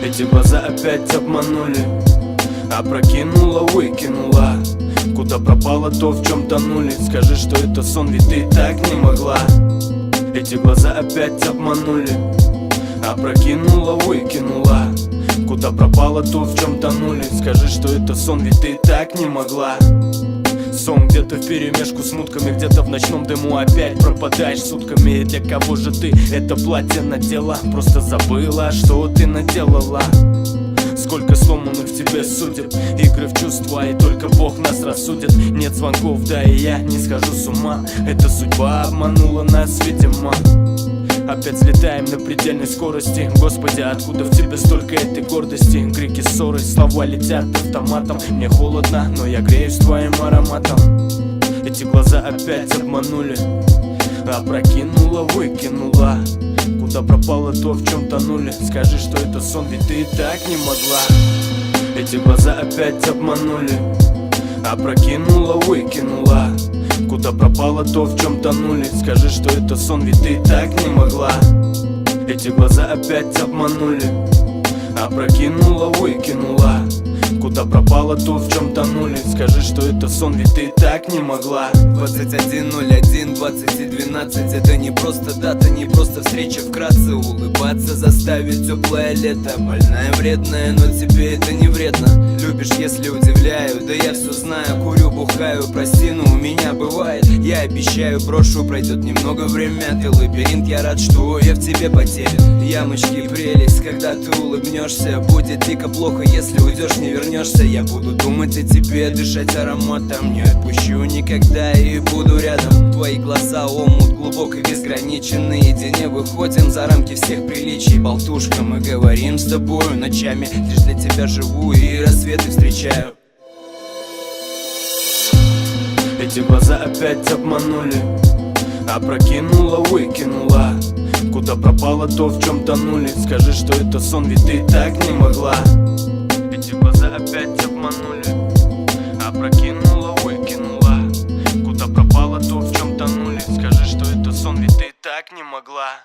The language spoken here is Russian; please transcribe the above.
Эти глаза опять обманули, опрокинула, выкинула. Куда пропало то, в чем тонули? Скажи, что это сон, ведь ты так не могла. Эти глаза опять обманули, опрокинула, выкинула. Куда пропало то, в чем тонули? Скажи, что это сон, ведь ты так не могла. Сон где-то вперемешку с мутками, где-то в ночном дыму опять пропадаешь сутками. И для кого же ты это платье надела? Просто забыла, что ты наделала. Сколько сломанных в тебе судеб, игры в чувства, и только Бог нас рассудит. Нет звонков, да и я не схожу с ума. Эта судьба обманула нас, видимо. Опять взлетаем на предельной скорости. Господи, откуда в тебе столько этой гордости? Крики, ссоры, слова летят автоматом. Мне холодно, но я греюсь твоим ароматом. Эти глаза опять обманули, опрокинула, выкинула. Куда пропало то, в чем тонули? Скажи, что это сон, ведь ты так не могла. Эти глаза опять обманули, опрокинула, выкинула. Куда пропало то, в чем тонули? Скажи, что это сон, ведь ты так не могла. Эти глаза опять обманули, опрокинула, выкинула. Куда пропало то, в чем тонули? Скажи, что это сон, ведь ты так не могла. 21:01, 20:12. Это не просто дата, не просто встреча. Вкратце улыбаться заставит теплое лето. Больная, вредная, но тебе это не вредно. Любишь, если удивляю, да я все знаю. Курю, бухаю, прости, но у меня бывает. Я обещаю, брошу, пройдет немного время. Ты лабиринт, я рад, что я в тебе потерян. Ямочки, прелесть, когда ты улыбнешься. Будет дико плохо, если уйдешь, не вернешься. Я буду думать о тебе, дышать ароматом. Не отпущу никогда и буду рядом. Твои глаза омут глубокий, безграничен. Наедине выходим за рамки всех приличий. Болтушка, мы говорим с тобою ночами. Лишь для тебя живу и рассветы встречаю. Эти глаза опять обманули, опрокинула, выкинула. Куда пропало то, в чем тонули? Скажи, что это сон, ведь ты так не могла. Эти глаза опять обманули, опрокинула, выкинула. Куда пропало то, в чем тонули? Скажи, что это сон, ведь ты так не могла.